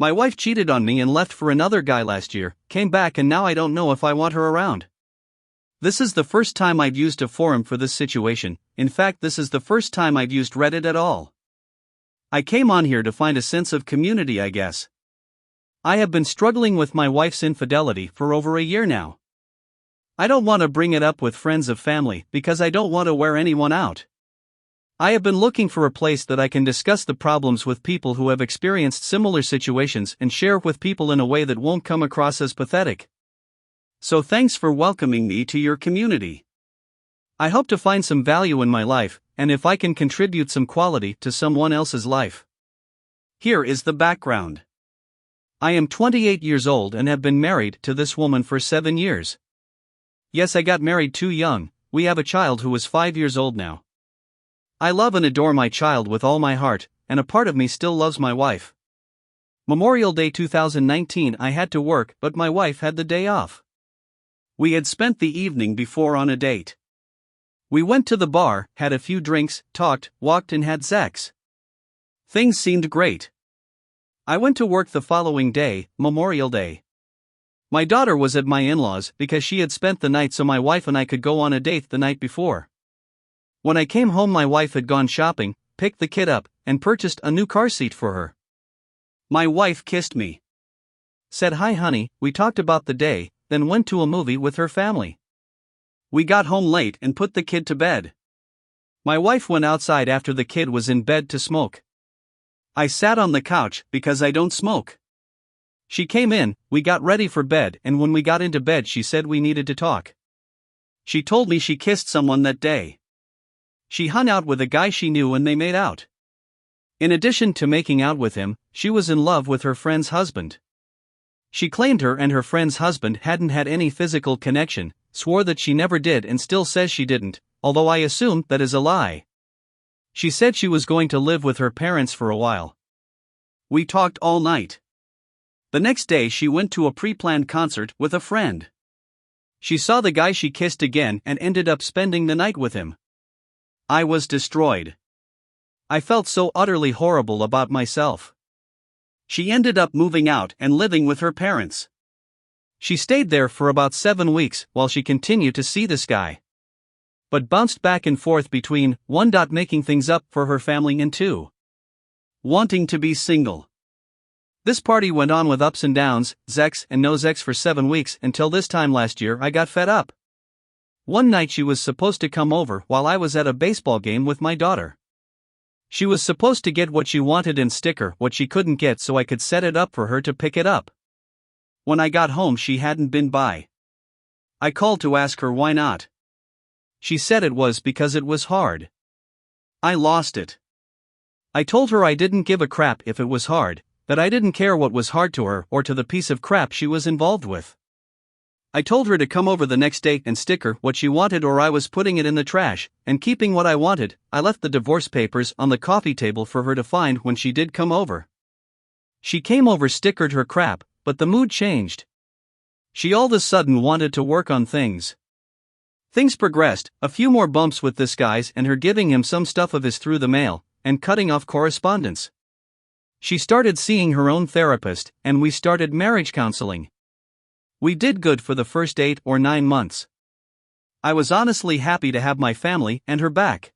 My wife cheated on me and left for another guy last year, came back and now I don't know if I want her around. This is the first time I've used a forum for this situation. In fact, this is the first time I've used Reddit at all. I came on here to find a sense of community, I guess. I have been struggling with my wife's infidelity for over a year now. I don't want to bring it up with friends of family because I don't want to wear anyone out. I have been looking for a place that I can discuss the problems with people who have experienced similar situations and share with people in a way that won't come across as pathetic. So thanks for welcoming me to your community. I hope to find some value in my life, and if I can contribute some quality to someone else's life. Here is the background. I am 28 years old and have been married to this woman for 7 years. Yes, I got married too young. We have a child who is 5 years old now. I love and adore my child with all my heart, and a part of me still loves my wife. Memorial Day 2019 I had to work, but my wife had the day off. We had spent the evening before on a date. We went to the bar, had a few drinks, talked, walked and had sex. Things seemed great. I went to work the following day, Memorial Day. My daughter was at my in-laws because she had spent the night so my wife and I could go on a date the night before. When I came home my wife had gone shopping, picked the kid up, and purchased a new car seat for her. My wife kissed me. Said hi honey, we talked about the day, then went to a movie with her family. We got home late and put the kid to bed. My wife went outside after the kid was in bed to smoke. I sat on the couch because I don't smoke. She came in, we got ready for bed, and when we got into bed she said we needed to talk. She told me she kissed someone that day. She hung out with a guy she knew and they made out. In addition to making out with him, she was in love with her friend's husband. She claimed her and her friend's husband hadn't had any physical connection, swore that she never did and still says she didn't, although I assume that is a lie. She said she was going to live with her parents for a while. We talked all night. The next day she went to a pre-planned concert with a friend. She saw the guy she kissed again and ended up spending the night with him. I was destroyed. I felt so utterly horrible about myself. She ended up moving out and living with her parents. She stayed there for about 7 weeks while she continued to see this guy. But bounced back and forth between 1. Making things up for her family and 2. Wanting to be single. This party went on with ups and downs, sex and no sex for 7 weeks until this time last year I got fed up. One night she was supposed to come over while I was at a baseball game with my daughter. She was supposed to get what she wanted and stick her what she couldn't get so I could set it up for her to pick it up. When I got home she hadn't been by. I called to ask her why not. She said it was because it was hard. I lost it. I told her I didn't give a crap if it was hard, that I didn't care what was hard to her or to the piece of crap she was involved with. I told her to come over the next day and stick her what she wanted or I was putting it in the trash, and keeping what I wanted, I left the divorce papers on the coffee table for her to find when she did come over. She came over, stickered her crap, but the mood changed. She all of a sudden wanted to work on things. Things progressed, a few more bumps with this guy's and her giving him some stuff of his through the mail, and cutting off correspondence. She started seeing her own therapist, and we started marriage counseling. We did good for the first 8 or 9 months. I was honestly happy to have my family and her back.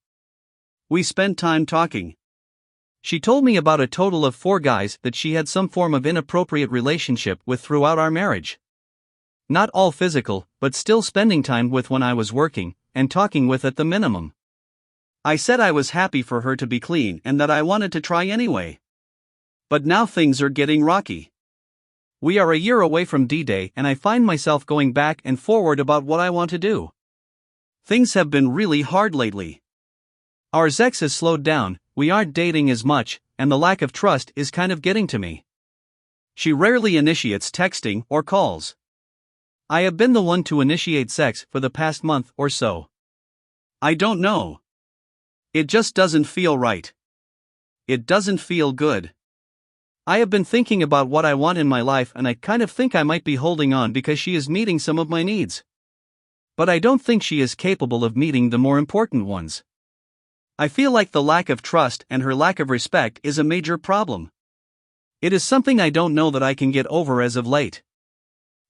We spent time talking. She told me about a total of 4 guys that she had some form of inappropriate relationship with throughout our marriage. Not all physical, but still spending time with when I was working, and talking with at the minimum. I said I was happy for her to be clean and that I wanted to try anyway. But now things are getting rocky. We are a year away from D-Day and I find myself going back and forward about what I want to do. Things have been really hard lately. Our sex has slowed down, we aren't dating as much, and the lack of trust is kind of getting to me. She rarely initiates texting or calls. I have been the one to initiate sex for the past month or so. I don't know. It just doesn't feel right. It doesn't feel good. I have been thinking about what I want in my life and I kind of think I might be holding on because she is meeting some of my needs. But I don't think she is capable of meeting the more important ones. I feel like the lack of trust and her lack of respect is a major problem. It is something I don't know that I can get over as of late.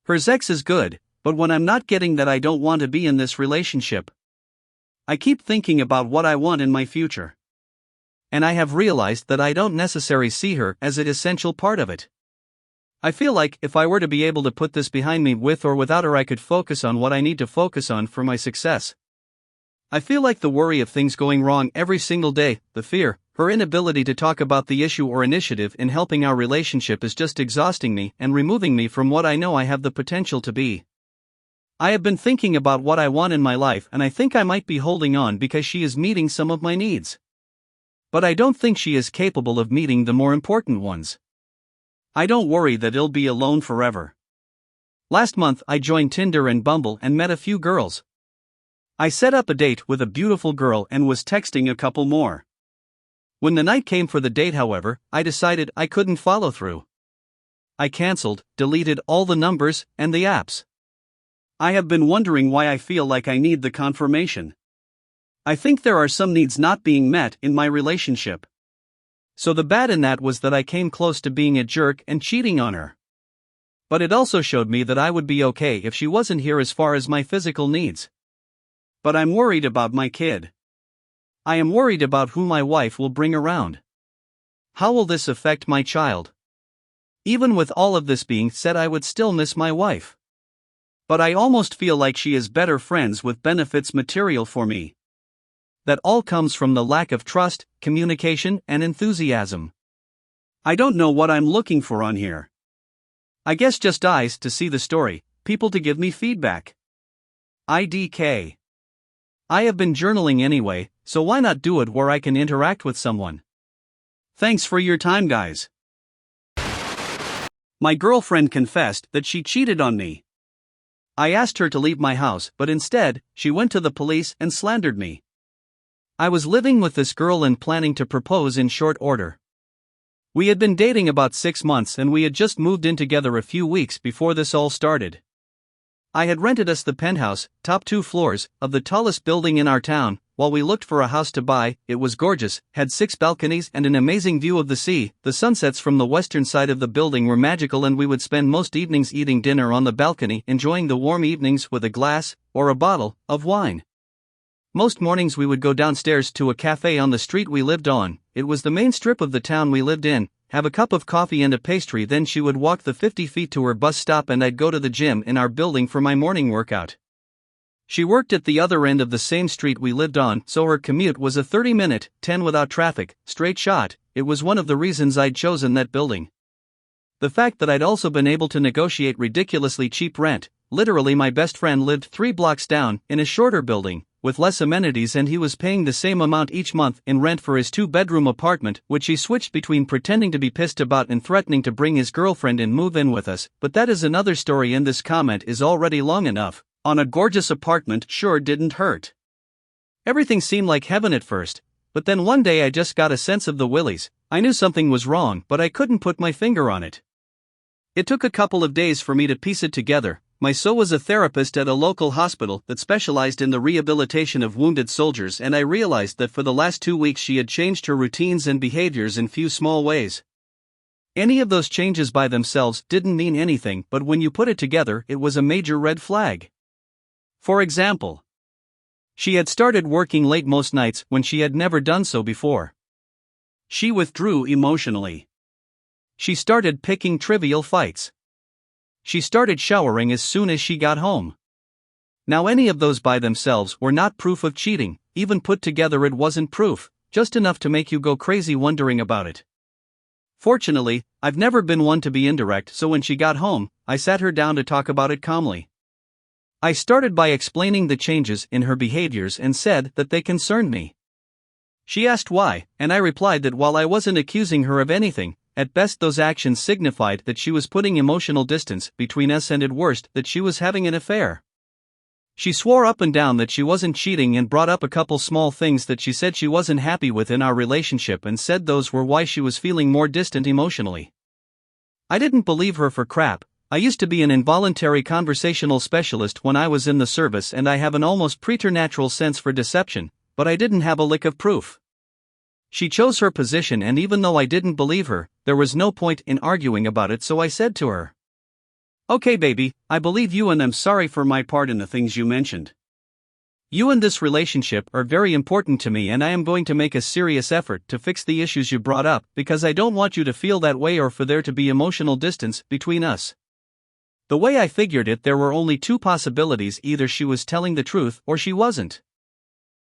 Her sex is good, but when I'm not getting that, I don't want to be in this relationship. I keep thinking about what I want in my future. And I have realized that I don't necessarily see her as an essential part of it. I feel like if I were to be able to put this behind me with or without her, I could focus on what I need to focus on for my success. I feel like the worry of things going wrong every single day, the fear, her inability to talk about the issue or initiative in helping our relationship is just exhausting me and removing me from what I know I have the potential to be. I have been thinking about what I want in my life, and I think I might be holding on because she is meeting some of my needs. But I don't think she is capable of meeting the more important ones. I don't worry that I'll be alone forever. Last month I joined Tinder and Bumble and met a few girls. I set up a date with a beautiful girl and was texting a couple more. When the night came for the date, however, I decided I couldn't follow through. I canceled, deleted all the numbers and the apps. I have been wondering why I feel like I need the confirmation. I think there are some needs not being met in my relationship. So the bad in that was that I came close to being a jerk and cheating on her. But it also showed me that I would be okay if she wasn't here as far as my physical needs. But I'm worried about my kid. I am worried about who my wife will bring around. How will this affect my child? Even with all of this being said, I would still miss my wife. But I almost feel like she is better friends with benefits material for me. That all comes from the lack of trust, communication, and enthusiasm. I don't know what I'm looking for on here. I guess just eyes to see the story, people to give me feedback. IDK. I have been journaling anyway, so why not do it where I can interact with someone? Thanks for your time, guys. My girlfriend confessed that she cheated on me. I asked her to leave my house, but instead, she went to the police and slandered me. I was living with this girl and planning to propose in short order. We had been dating about 6 months and we had just moved in together a few weeks before this all started. I had rented us the penthouse, top 2 floors, of the tallest building in our town. While we looked for a house to buy, it was gorgeous, had 6 balconies and an amazing view of the sea. The sunsets from the western side of the building were magical, and we would spend most evenings eating dinner on the balcony, enjoying the warm evenings with a glass, or a bottle, of wine. Most mornings we would go downstairs to a cafe on the street we lived on. It was the main strip of the town we lived in. Have a cup of coffee and a pastry, then she would walk the 50 feet to her bus stop and I'd go to the gym in our building for my morning workout. She worked at the other end of the same street we lived on, so her commute was a 30-minute, 10 without traffic, straight shot. It was one of the reasons I'd chosen that building. The fact that I'd also been able to negotiate ridiculously cheap rent. Literally, my best friend lived 3 blocks down, in a shorter building, with less amenities, and he was paying the same amount each month in rent for his 2-bedroom apartment, which he switched between pretending to be pissed about and threatening to bring his girlfriend and move in with us. But that is another story, and this comment is already long enough. On a gorgeous apartment sure didn't hurt. Everything seemed like heaven at first, but then one day I just got a sense of the willies. I knew something was wrong, but I couldn't put my finger on it. It took a couple of days for me to piece it together. My so was a therapist at a local hospital that specialized in the rehabilitation of wounded soldiers, and I realized that for the last 2 weeks she had changed her routines and behaviors in few small ways. Any of those changes by themselves didn't mean anything, but when you put it together, it was a major red flag. For example, she had started working late most nights when she had never done so before. She withdrew emotionally. She started picking trivial fights. She started showering as soon as she got home. Now, any of those by themselves were not proof of cheating. Even put together, it wasn't proof, just enough to make you go crazy wondering about it. Fortunately, I've never been one to be indirect, so when she got home, I sat her down to talk about it calmly. I started by explaining the changes in her behaviors and said that they concerned me. She asked why, and I replied that while I wasn't accusing her of anything, at best those actions signified that she was putting emotional distance between us, and at worst that she was having an affair. She swore up and down that she wasn't cheating and brought up a couple small things that she said she wasn't happy with in our relationship and said those were why she was feeling more distant emotionally. I didn't believe her for crap. I used to be an involuntary conversational specialist when I was in the service, and I have an almost preternatural sense for deception, but I didn't have a lick of proof. She chose her position, and even though I didn't believe her, there was no point in arguing about it, so I said to her, "Okay, baby, I believe you and I'm sorry for my part in the things you mentioned. You and this relationship are very important to me, and I am going to make a serious effort to fix the issues you brought up because I don't want you to feel that way or for there to be emotional distance between us." The way I figured it, there were only two possibilities: either she was telling the truth or she wasn't.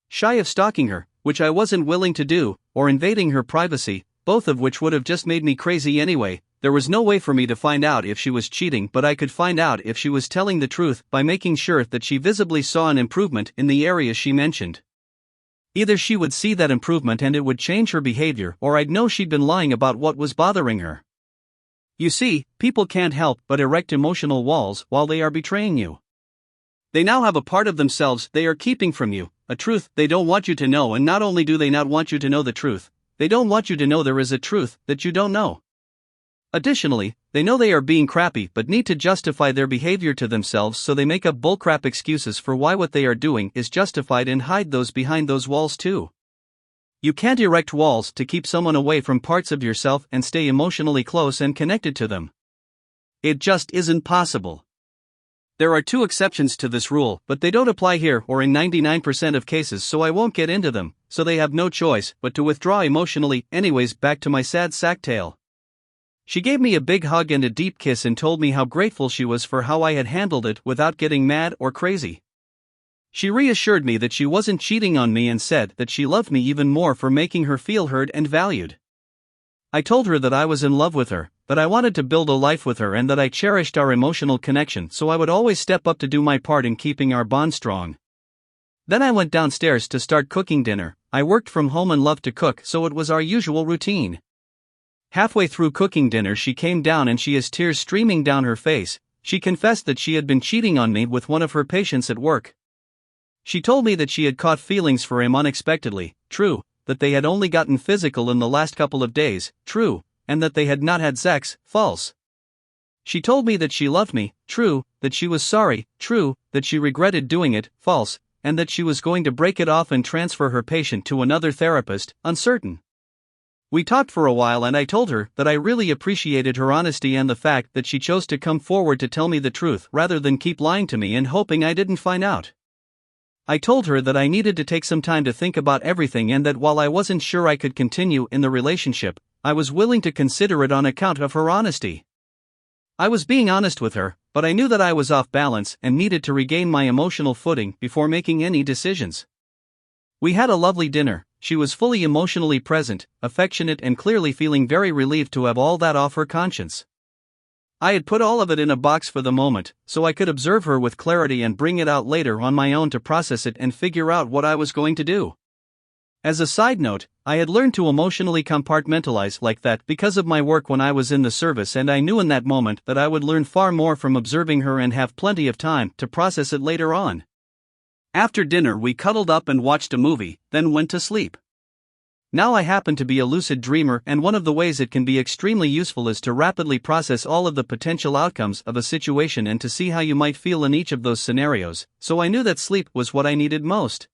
Shy of stalking her, which I wasn't willing to do, or invading her privacy, both of which would have just made me crazy anyway. There was no way for me to find out if she was cheating, but I could find out if she was telling the truth by making sure that she visibly saw an improvement in the areas she mentioned. Either she would see that improvement and it would change her behavior, or I'd know she'd been lying about what was bothering her. You see, people can't help but erect emotional walls while they are betraying you. They now have a part of themselves they are keeping from you, a truth they don't want you to know, and not only do they not want you to know the truth, they don't want you to know there is a truth that you don't know. Additionally, they know they are being crappy but need to justify their behavior to themselves, so they make up bullcrap excuses for why what they are doing is justified and hide those behind those walls too. You can't erect walls to keep someone away from parts of yourself and stay emotionally close and connected to them. It just isn't possible. There are two exceptions to this rule, but they don't apply here or in 99% of cases, so I won't get into them, so they have no choice but to withdraw emotionally. Anyways, back to my sad sack tale. She gave me a big hug and a deep kiss and told me how grateful she was for how I had handled it without getting mad or crazy. She reassured me that she wasn't cheating on me and said that she loved me even more for making her feel heard and valued. I told her that I was in love with her, that I wanted to build a life with her, and that I cherished our emotional connection, so I would always step up to do my part in keeping our bond strong. Then I went downstairs to start cooking dinner. I worked from home and loved to cook, so it was our usual routine. Halfway through cooking dinner, she came down and she has tears streaming down her face. She confessed that she had been cheating on me with one of her patients at work. She told me that she had caught feelings for him unexpectedly, true, that they had only gotten physical in the last couple of days, true, and that they had not had sex, false. She told me that she loved me, true, that she was sorry, true, that she regretted doing it, false, and that she was going to break it off and transfer her patient to another therapist, uncertain. We talked for a while and I told her that I really appreciated her honesty and the fact that she chose to come forward to tell me the truth rather than keep lying to me and hoping I didn't find out. I told her that I needed to take some time to think about everything and that while I wasn't sure I could continue in the relationship, I was willing to consider it on account of her honesty. I was being honest with her, but I knew that I was off balance and needed to regain my emotional footing before making any decisions. We had a lovely dinner. She was fully emotionally present, affectionate, and clearly feeling very relieved to have all that off her conscience. I had put all of it in a box for the moment, so I could observe her with clarity and bring it out later on my own to process it and figure out what I was going to do. As a side note, I had learned to emotionally compartmentalize like that because of my work when I was in the service, and I knew in that moment that I would learn far more from observing her and have plenty of time to process it later on. After dinner, we cuddled up and watched a movie, then went to sleep. Now I happen to be a lucid dreamer, and one of the ways it can be extremely useful is to rapidly process all of the potential outcomes of a situation and to see how you might feel in each of those scenarios, so I knew that sleep was what I needed most.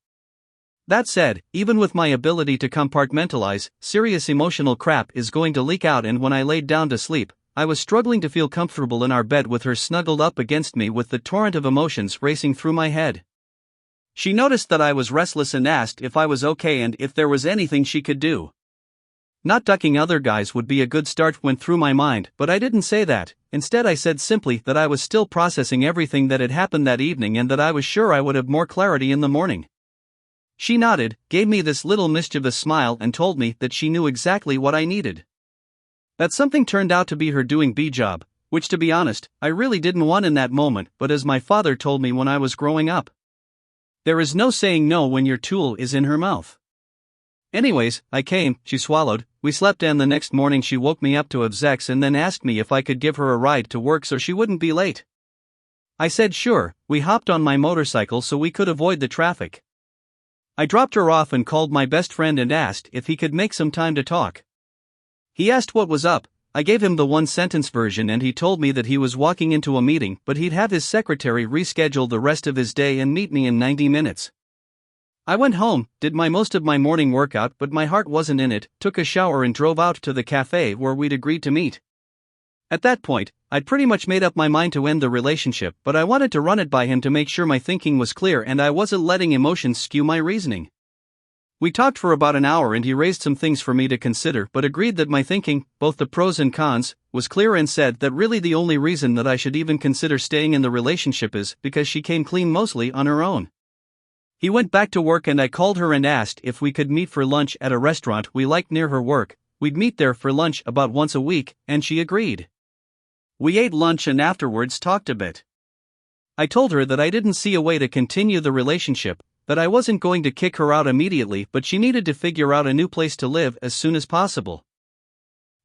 That said, even with my ability to compartmentalize, serious emotional crap is going to leak out, and when I laid down to sleep, I was struggling to feel comfortable in our bed with her snuggled up against me with the torrent of emotions racing through my head. She noticed that I was restless and asked if I was okay and if there was anything she could do. Not ducking other guys would be a good start went through my mind, but I didn't say that. Instead, I said simply that I was still processing everything that had happened that evening and that I was sure I would have more clarity in the morning. She nodded, gave me this little mischievous smile, and told me that she knew exactly what I needed. That something turned out to be her doing B job, which to be honest, I really didn't want in that moment, but as my father told me when I was growing up, there is no saying no when your tool is in her mouth. Anyways, I came, she swallowed, we slept, and the next morning she woke me up to have sex and then asked me if I could give her a ride to work so she wouldn't be late. I said sure. We hopped on my motorcycle so we could avoid the traffic. I dropped her off and called my best friend and asked if he could make some time to talk. He asked what was up. I gave him the one-sentence version and he told me that he was walking into a meeting but he'd have his secretary reschedule the rest of his day and meet me in 90 minutes. I went home, did most of my morning workout, but my heart wasn't in it, took a shower and drove out to the cafe where we'd agreed to meet. At that point, I'd pretty much made up my mind to end the relationship, but I wanted to run it by him to make sure my thinking was clear and I wasn't letting emotions skew my reasoning. We talked for about an hour and he raised some things for me to consider but agreed that my thinking, both the pros and cons, was clear and said that really the only reason that I should even consider staying in the relationship is because she came clean mostly on her own. He went back to work and I called her and asked if we could meet for lunch at a restaurant we liked near her work. We'd meet there for lunch about once a week, and she agreed. We ate lunch and afterwards talked a bit. I told her that I didn't see a way to continue the relationship, that I wasn't going to kick her out immediately but she needed to figure out a new place to live as soon as possible.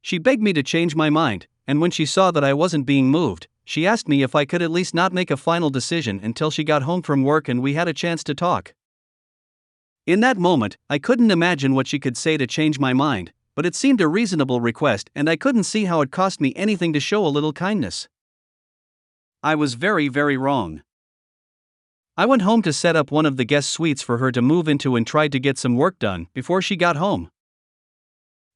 She begged me to change my mind, and when she saw that I wasn't being moved, she asked me if I could at least not make a final decision until she got home from work and we had a chance to talk. In that moment, I couldn't imagine what she could say to change my mind, but it seemed a reasonable request and I couldn't see how it cost me anything to show a little kindness. I was very, very wrong. I went home to set up one of the guest suites for her to move into and tried to get some work done before she got home.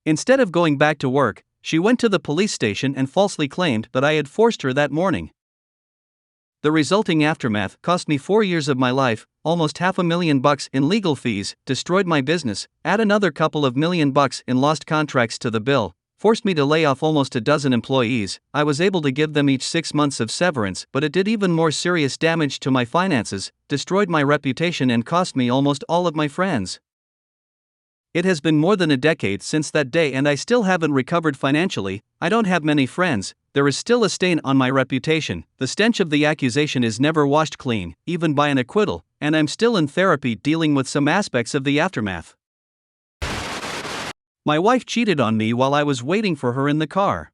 Instead of going back to work, she went to the police station and falsely claimed that I had forced her that morning. The resulting aftermath cost me 4 years of my life, almost $500,000 in legal fees, destroyed my business, add another couple of $1,000,000 in lost contracts to the bill, forced me to lay off almost a dozen employees. I was able to give them each 6 months of severance, but it did even more serious damage to my finances, destroyed my reputation and cost me almost all of my friends. It has been more than a decade since that day and I still haven't recovered financially. I don't have many friends, there is still a stain on my reputation, the stench of the accusation is never washed clean, even by an acquittal, and I'm still in therapy dealing with some aspects of the aftermath. My wife cheated on me while I was waiting for her in the car.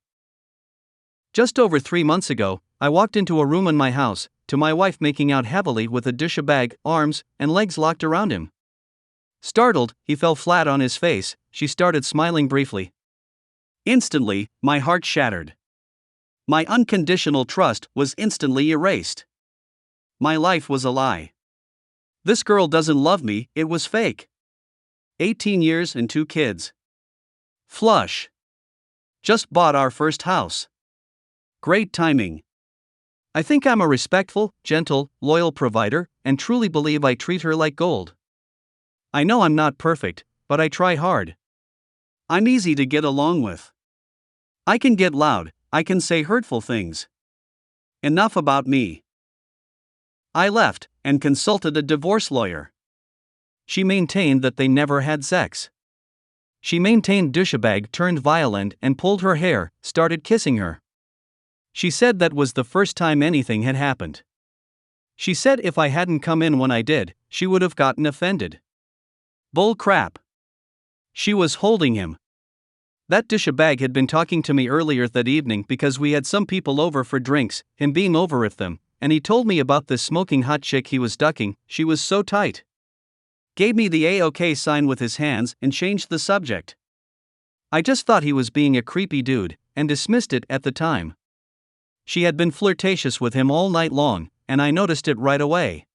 Just over 3 months ago, I walked into a room in my house, to my wife making out heavily with a douchebag, arms and legs locked around him. Startled, he fell flat on his face. She started smiling briefly. Instantly, my heart shattered. My unconditional trust was instantly erased. My life was a lie. This girl doesn't love me, it was fake. 18 years and 2 kids. Flush. Just bought our first house. Great timing. I think I'm a respectful, gentle, loyal provider, and truly believe I treat her like gold. I know I'm not perfect, but I try hard. I'm easy to get along with. I can get loud, I can say hurtful things. Enough about me. I left and consulted a divorce lawyer. She maintained that they never had sex. She maintained douchebag turned violent and pulled her hair, started kissing her. She said that was the first time anything had happened. She said if I hadn't come in when I did, she would have gotten offended. Bull crap. She was holding him. That douchebag had been talking to me earlier that evening because we had some people over for drinks, him being over with them, and he told me about this smoking hot chick he was ducking. She was so tight. Gave me the A-OK sign with his hands and changed the subject. I just thought he was being a creepy dude, and dismissed it at the time. She had been flirtatious with him all night long, and I noticed it right away.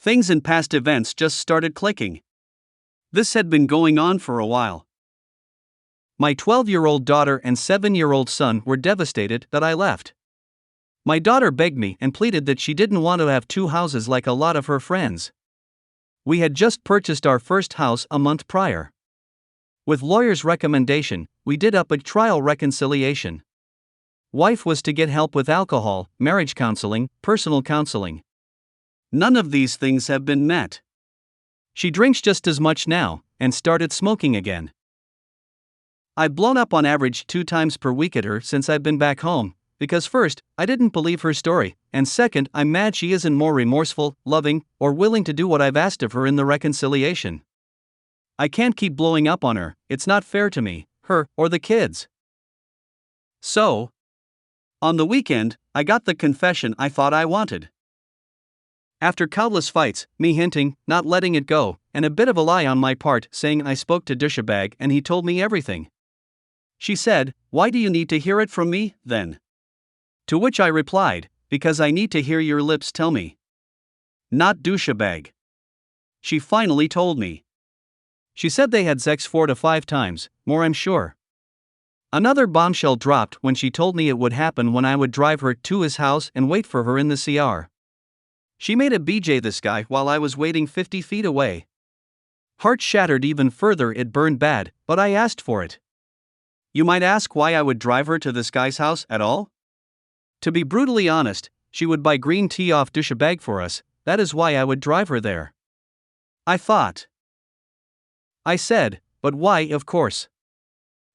Things in past events just started clicking. This had been going on for a while. My 12-year-old daughter and 7-year-old son were devastated that I left. My daughter begged me and pleaded that she didn't want to have 2 houses like a lot of her friends. We had just purchased our first house a month prior. With lawyer's recommendation, we did up a trial reconciliation. Wife was to get help with alcohol, marriage counseling, personal counseling. None of these things have been met. She drinks just as much now, and started smoking again. I've blown up on average 2 times per week at her since I've been back home, because first, I didn't believe her story, and second, I'm mad she isn't more remorseful, loving, or willing to do what I've asked of her in the reconciliation. I can't keep blowing up on her, it's not fair to me, her, or the kids. So, on the weekend, I got the confession I thought I wanted. After countless fights, me hinting, not letting it go, and a bit of a lie on my part saying I spoke to douchebag and he told me everything. She said, "Why do you need to hear it from me, then?" To which I replied, "Because I need to hear your lips tell me. Not douchebag." She finally told me. She said they had sex 4 to 5 times, more I'm sure. Another bombshell dropped when she told me it would happen when I would drive her to his house and wait for her in the CR. She made a BJ this guy while I was waiting 50 feet away. Heart shattered even further, it burned bad, but I asked for it. You might ask why I would drive her to this guy's house at all? To be brutally honest, she would buy green tea off douchebag for us, that is why I would drive her there. I thought. I said, but why, of course.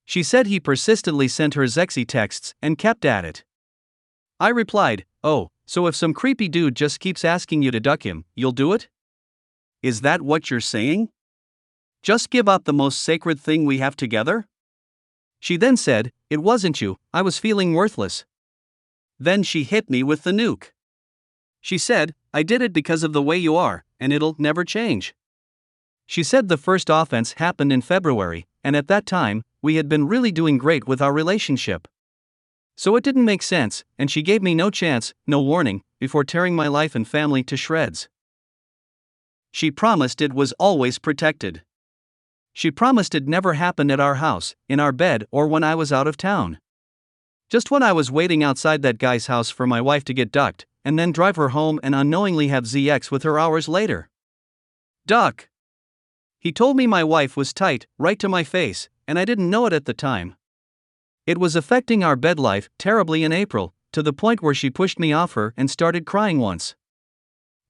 She said he persistently sent her sexy texts and kept at it. I replied, oh, so if some creepy dude just keeps asking you to duck him, you'll do it? Is that what you're saying? Just give up the most sacred thing we have together? She then said, it wasn't you, I was feeling worthless. Then she hit me with the nuke. She said, I did it because of the way you are, and it'll never change. She said the first offense happened in February, and at that time, we had been really doing great with our relationship. So it didn't make sense, and she gave me no chance, no warning, before tearing my life and family to shreds. She promised it was always protected. She promised it never happened at our house, in our bed, or when I was out of town. Just when I was waiting outside that guy's house for my wife to get ducked, and then drive her home and unknowingly have ZX with her hours later. Duck! He told me my wife was tight, right to my face, and I didn't know it at the time. It was affecting our bed life terribly in April, to the point where she pushed me off her and started crying once.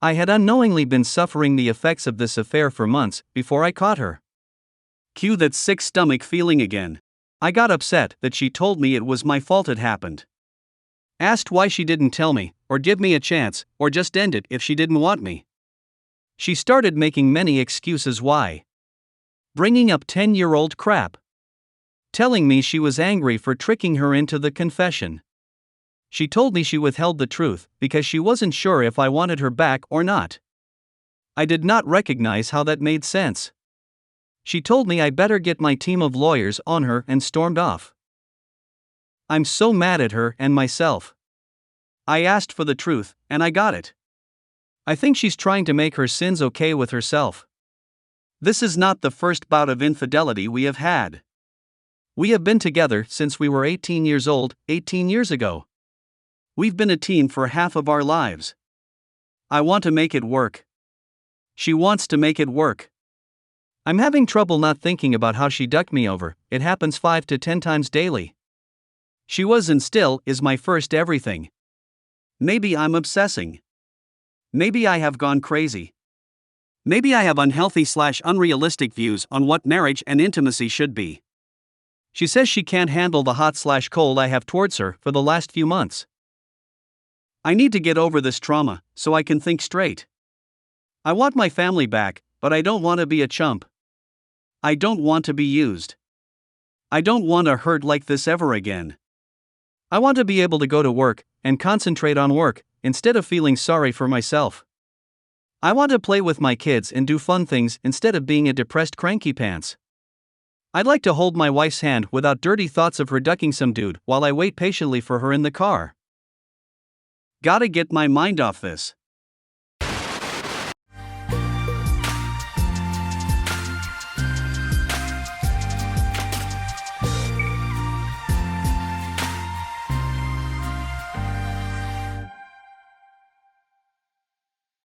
I had unknowingly been suffering the effects of this affair for months before I caught her. Cue that sick stomach feeling again. I got upset that she told me it was my fault it happened. Asked why she didn't tell me, or give me a chance, or just end it if she didn't want me. She started making many excuses why. Bringing up 10-year-old crap. Telling me she was angry for tricking her into the confession. She told me she withheld the truth because she wasn't sure if I wanted her back or not. I did not recognize how that made sense. She told me I better get my team of lawyers on her and stormed off. I'm so mad at her and myself. I asked for the truth, and I got it. I think she's trying to make her sins okay with herself. This is not the first bout of infidelity we have had. We have been together since we were 18 years old, 18 years ago. We've been a team for half of our lives. I want to make it work. She wants to make it work. I'm having trouble not thinking about how she ducked me over. It happens 5 to 10 times daily. She was and still is my first everything. Maybe I'm obsessing. Maybe I have gone crazy. Maybe I have unhealthy/unrealistic views on what marriage and intimacy should be. She says she can't handle the hot/cold I have towards her for the last few months. I need to get over this trauma so I can think straight. I want my family back, but I don't want to be a chump. I don't want to be used. I don't want to hurt like this ever again. I want to be able to go to work and concentrate on work instead of feeling sorry for myself. I want to play with my kids and do fun things instead of being a depressed cranky pants. I'd like to hold my wife's hand without dirty thoughts of her ducking some dude while I wait patiently for her in the car. Gotta get my mind off this.